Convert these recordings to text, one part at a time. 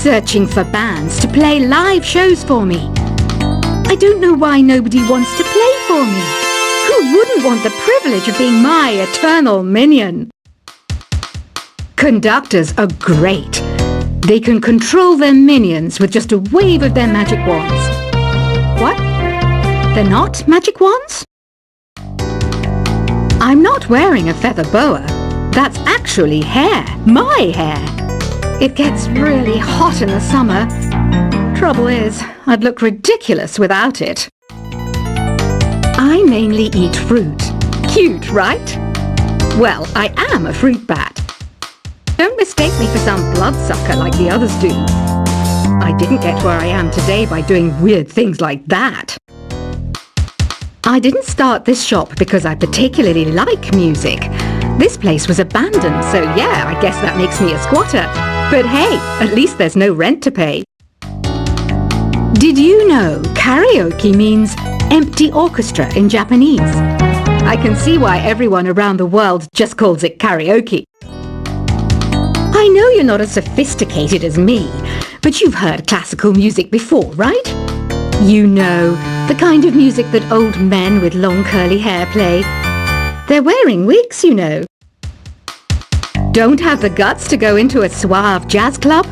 searching for bands to play live shows for me. I don't know why nobody wants to play for me. Who wouldn't want the privilege of being my eternal minion? Conductors are great. They can control their minions with just a wave of their magic wands. What? They're not magic wands? I'm not wearing a feather boa. That's actually hair. My hair. It gets really hot in the summer. Trouble is, I'd look ridiculous without it. I mainly eat fruit. Cute, right? Well, I am a fruit bat. Don't mistake me for some bloodsucker like the others do. I didn't get where I am today by doing weird things like that. I didn't start this shop because I particularly like music. This place was abandoned, so yeah, I guess that makes me a squatter. But hey, at least there's no rent to pay. Did you know karaoke means empty orchestra in Japanese? I can see why everyone around the world just calls it karaoke. I know you're not as sophisticated as me, but you've heard classical music before, right? You know, the kind of music that old men with long curly hair play. They're wearing wigs, you know. Don't have the guts to go into a suave jazz club?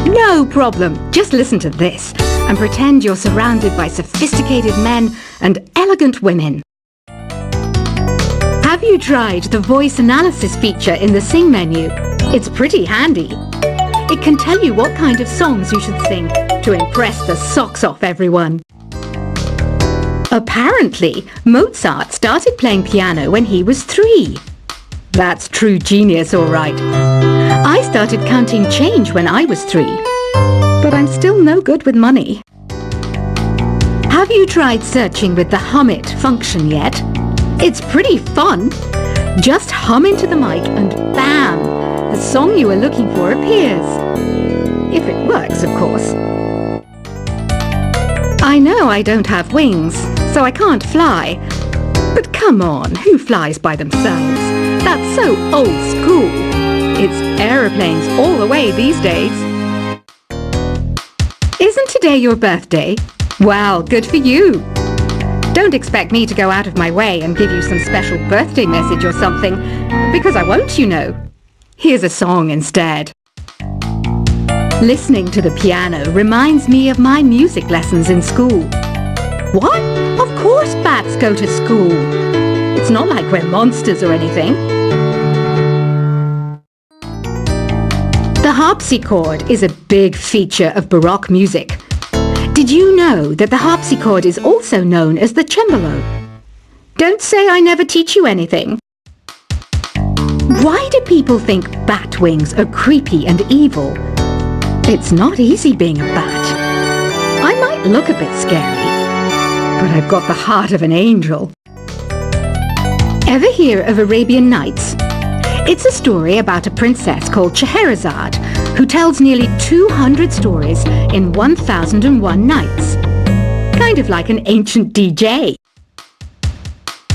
No problem. Just listen to this and pretend you're surrounded by sophisticated men and elegant women. Have you tried the voice analysis feature in the Sing menu? It's pretty handy. It can tell you what kind of songs you should sing to impress the socks off everyone. Apparently, Mozart started playing piano when he was 3. That's true genius, all right. I started counting change when I was 3, but I'm still no good with money. Have you tried searching with the Hum It function yet? It's pretty fun. Just hum into the mic and bam! The song you are looking for appears. If it works, of course. I know I don't have wings, so I can't fly. But come on, who flies by themselves? That's so old school. It's aeroplanes all the way these days. Isn't today your birthday? Well, good for you. Don't expect me to go out of my way and give you some special birthday message or something, because I won't, you know. Here's a song instead. Listening to the piano reminds me of my music lessons in school. What? Of course bats go to school. It's not like we're monsters or anything. The harpsichord is a big feature of Baroque music. Did you know that the harpsichord is also known as the cembalo? Don't say I never teach you anything. Why do people think bat wings are creepy and evil? It's not easy being a bat. I might look a bit scary, but I've got the heart of an angel. Ever hear of Arabian Nights? It's a story about a princess called Scheherazade who tells nearly 200 stories in 1001 nights. Kind of like an ancient DJ.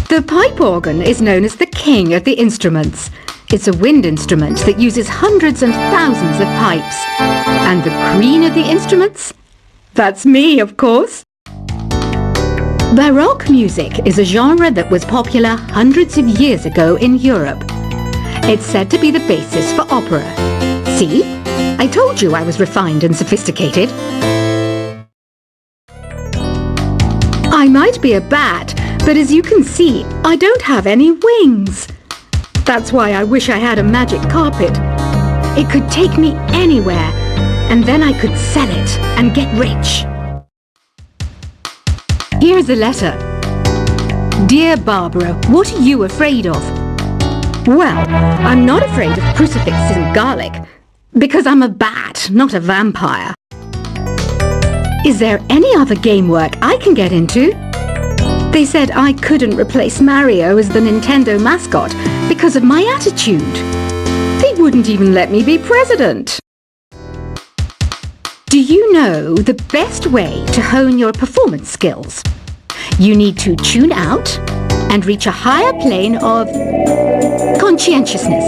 The pipe organ is known as the king of the instruments. It's a wind instrument that uses hundreds and thousands of pipes. And the queen of the instruments? That's me, of course. Baroque music is a genre that was popular hundreds of years ago in Europe. It's said to be the basis for opera. See? I told you I was refined and sophisticated. I might be a bat, but as you can see, I don't have any wings. That's why I wish I had a magic carpet. It could take me anywhere, and then I could sell it and get rich. Here's a letter. Dear Barbara, what are you afraid of? Well, I'm not afraid of crucifixes and garlic, because I'm a bat, not a vampire. Is there any other game work I can get into? They said I couldn't replace Mario as the Nintendo mascot because of my attitude. They wouldn't even let me be president. Do you know the best way to hone your performance skills? You need to tune out and reach a higher plane of conscientiousness.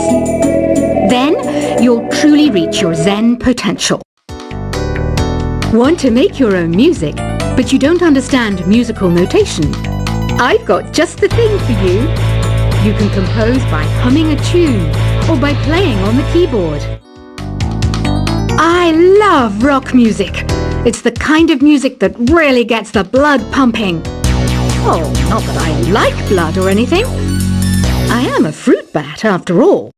Then you'll truly reach your Zen potential. Want to make your own music, but you don't understand musical notation? I've got just the thing for you. You can compose by humming a tune or by playing on the keyboard. I love rock music. It's the kind of music that really gets the blood pumping. Oh, not that I like blood or anything. I am a fruit bat after all.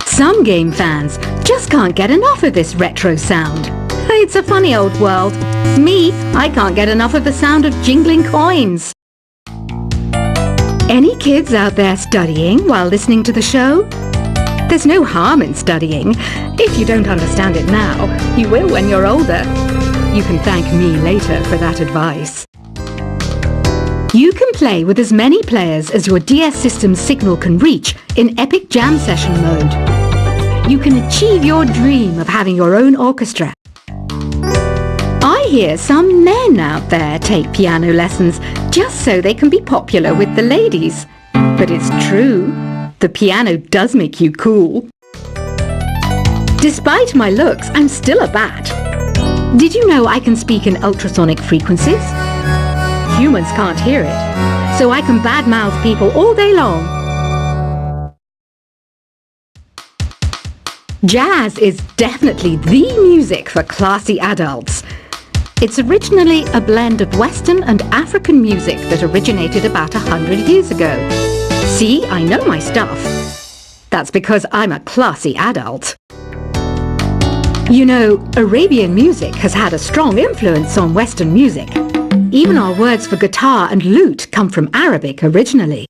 Some game fans just can't get enough of this retro sound. It's a funny old world. Me, I can't get enough of the sound of jingling coins. Any kids out there studying while listening to the show? There's no harm in studying. If you don't understand it now, you will when you're older. You can thank me later for that advice. You can play with as many players as your DS system's signal can reach in Epic Jam Session mode. You can achieve your dream of having your own orchestra. I hear some men out there take piano lessons just so they can be popular with the ladies. But it's true, the piano does make you cool. Despite my looks, I'm still a bat. Did you know I can speak in ultrasonic frequencies? Humans can't hear it, so I can badmouth people all day long. Jazz is definitely the music for classy adults. It's originally a blend of Western and African music that originated about 100 years ago. See, I know my stuff. That's because I'm a classy adult. You know, Arabian music has had a strong influence on Western music. Even our words for guitar and lute come from Arabic originally.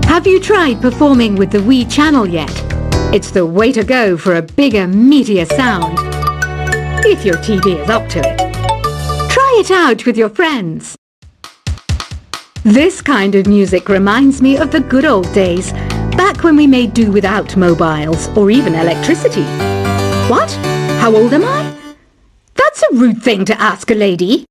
Have you tried performing with the Wii channel yet? It's the way to go for a bigger, meatier sound. If your TV is up to it. Try it out with your friends. This kind of music reminds me of the good old days, back when we made do without mobiles or even electricity. What? How old am I? That's a rude thing to ask a lady.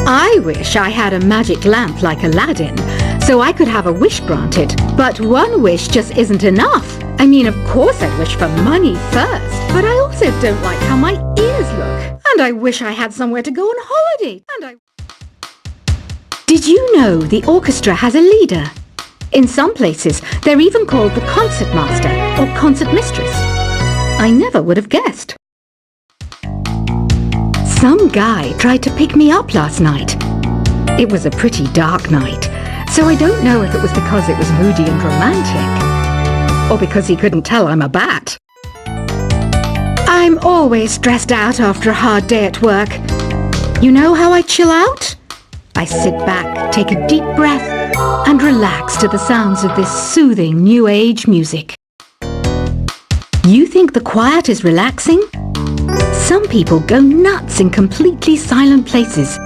I wish I had a magic lamp like Aladdin, so I could have a wish granted. But one wish just isn't enough. I mean, of course I'd wish for money first, but I also don't like how my ears look. And I wish I had somewhere to go on holiday. Did you know the orchestra has a leader? In some places, they're even called the concert master or concert mistress. I never would have guessed. Some guy tried to pick me up last night. It was a pretty dark night, so I don't know if it was because it was moody and romantic, or because he couldn't tell I'm a bat. I'm always stressed out after a hard day at work. You know how I chill out? I sit back, take a deep breath, and relax to the sounds of this soothing new age music. You think the quiet is relaxing? Some people go nuts in completely silent places.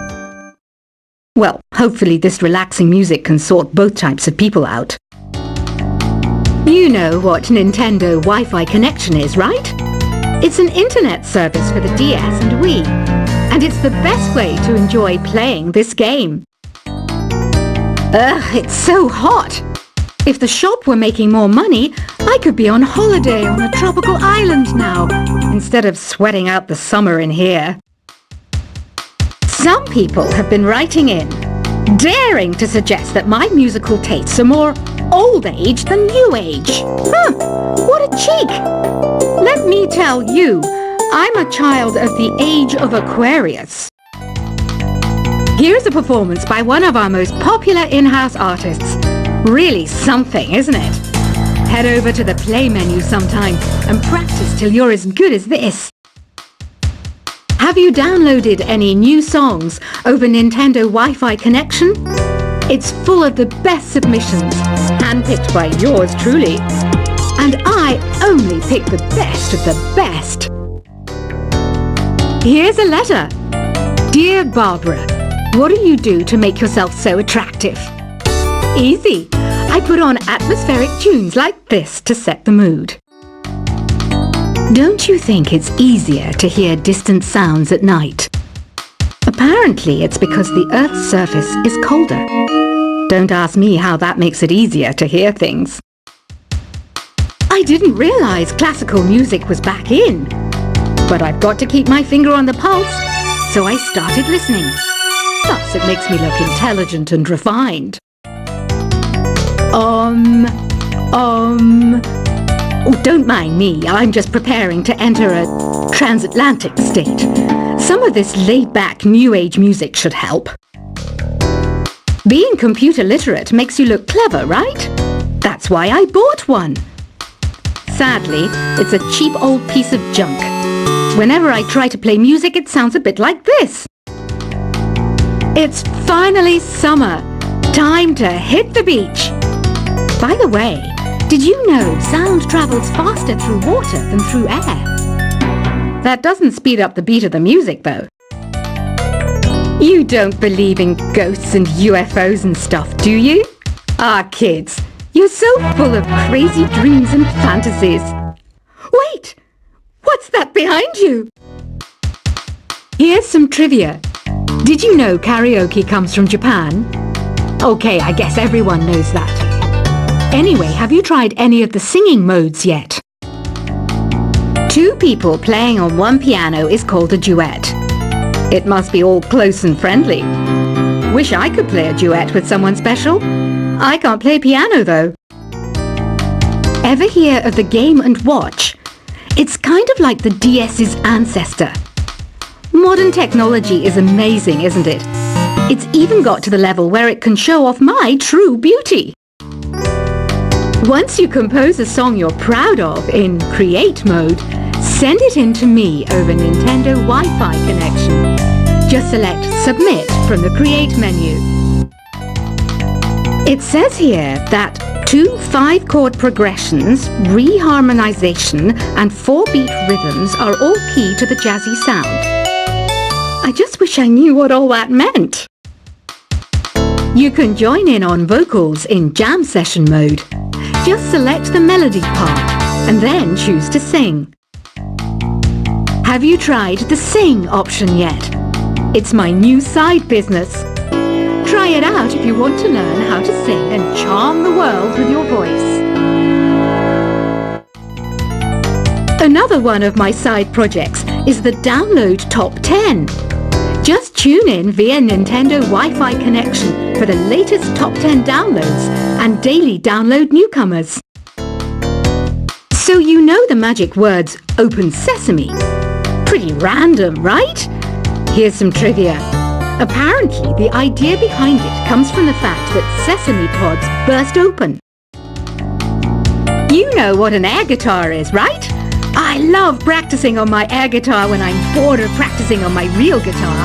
Well, hopefully this relaxing music can sort both types of people out. You know what Nintendo Wi-Fi connection is, right? It's an internet service for the DS and Wii, and it's the best way to enjoy playing this game. Ugh, it's so hot! If the shop were making more money, I could be on holiday on a tropical island now, instead of sweating out the summer in here. Some people have been writing in, daring to suggest that my musical tastes are more old age than new age. Huh, what a cheek! Let me tell you, I'm a child of the age of Aquarius. Here's a performance by one of our most popular in-house artists. Really something, isn't it? Head over to the play menu sometime and practice till you're as good as this. Have you downloaded any new songs over Nintendo Wi-Fi connection? It's full of the best submissions, handpicked by yours truly. And I only pick the best of the best. Here's a letter. Dear Barbara, what do you do to make yourself so attractive? Easy. I put on atmospheric tunes like this to set the mood. Don't you think it's easier to hear distant sounds at night? Apparently it's because the Earth's surface is colder. Don't ask me how that makes it easier to hear things. I didn't realize classical music was back in. But I've got to keep my finger on the pulse, so I started listening. Plus, it makes me look intelligent and refined. Oh, don't mind me. I'm just preparing to enter a transatlantic state. Some of this laid-back New Age music should help. Being computer literate makes you look clever, right? That's why I bought one. Sadly, it's a cheap old piece of junk. Whenever I try to play music, it sounds a bit like this. It's finally summer. Time to hit the beach. By the way, did you know sound travels faster through water than through air? That doesn't speed up the beat of the music, though. You don't believe in ghosts and UFOs and stuff, do you? Ah, kids, you're so full of crazy dreams and fantasies. Wait! What's that behind you? Here's some trivia. Did you know karaoke comes from Japan? Okay, I guess everyone knows that. Anyway, have you tried any of the singing modes yet? Two people playing on one piano is called a duet. It must be all close and friendly. Wish I could play a duet with someone special. I can't play piano though. Ever hear of the Game & Watch? It's kind of like the DS's ancestor. Modern technology is amazing, isn't it? It's even got to the level where it can show off my true beauty. Once you compose a song you're proud of in Create mode, send it in to me over Nintendo Wi-Fi connection. Just select Submit from the Create menu. It says here that 2 5-chord progressions, reharmonization and 4-beat rhythms are all key to the jazzy sound. I just wish I knew what all that meant. You can join in on vocals in Jam Session mode. Just select the melody part and then choose to sing. Have you tried the Sing option yet? It's my new side business. Try it out if you want to learn how to sing and charm the world with your voice. Another one of my side projects is the Download Top 10. Just tune in via Nintendo Wi-Fi connection for the latest Top 10 downloads and daily download newcomers. So you know the magic words Open Sesame. Pretty random, right? Here's some trivia. Apparently, the idea behind it comes from the fact that sesame pods burst open. You know what an air guitar is, right? I love practicing on my air guitar when I'm bored of practicing on my real guitar.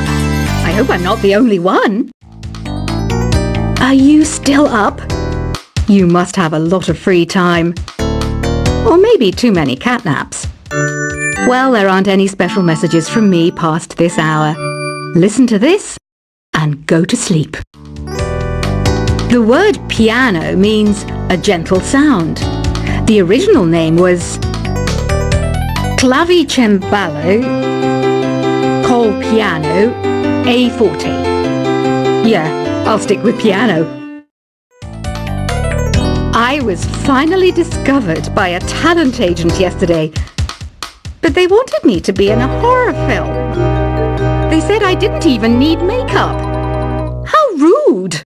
I hope I'm not the only one. Are you still up? You must have a lot of free time. Or maybe too many catnaps. Well, there aren't any special messages from me past this hour. Listen to this and go to sleep. The word piano means a gentle sound. The original name was Clavicembalo col piano a forte. Yeah, I'll stick with piano. I was finally discovered by a talent agent yesterday, but they wanted me to be in a horror film. They said I didn't even need makeup. How rude!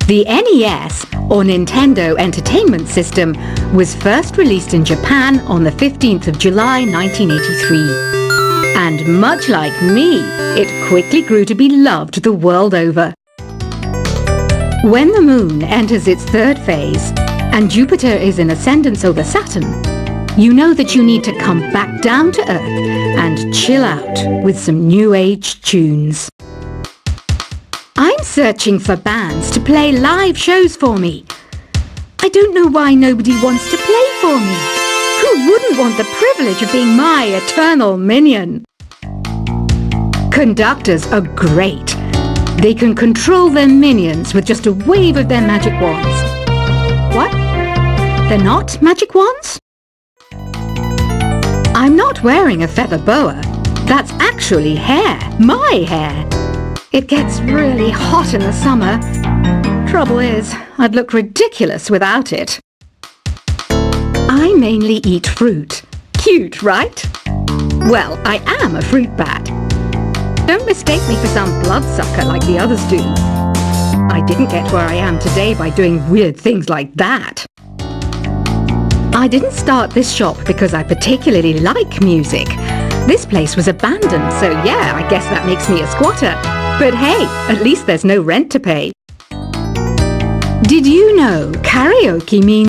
The NES, or Nintendo Entertainment System, was first released in Japan on the 15th of July 1983. And much like me, it quickly grew to be loved the world over. When the Moon enters its third phase, and Jupiter is in ascendance over Saturn, you know that you need to come back down to Earth and chill out with some New Age tunes. I'm searching for bands to play live shows for me. I don't know why nobody wants to play for me. Who wouldn't want the privilege of being my eternal minion? Conductors are great. They can control their minions with just a wave of their magic wands. What? They're not magic wands? I'm not wearing a feather boa. That's actually hair. My hair. It gets really hot in the summer. Trouble is, I'd look ridiculous without it. I mainly eat fruit. Cute, right? Well, I am a fruit bat. Don't mistake me for some bloodsucker like the others do. I didn't get where I am today by doing weird things like that. I didn't start this shop because I particularly like music. This place was abandoned, so yeah, I guess that makes me a squatter. But hey, at least there's no rent to pay. Did you know karaoke means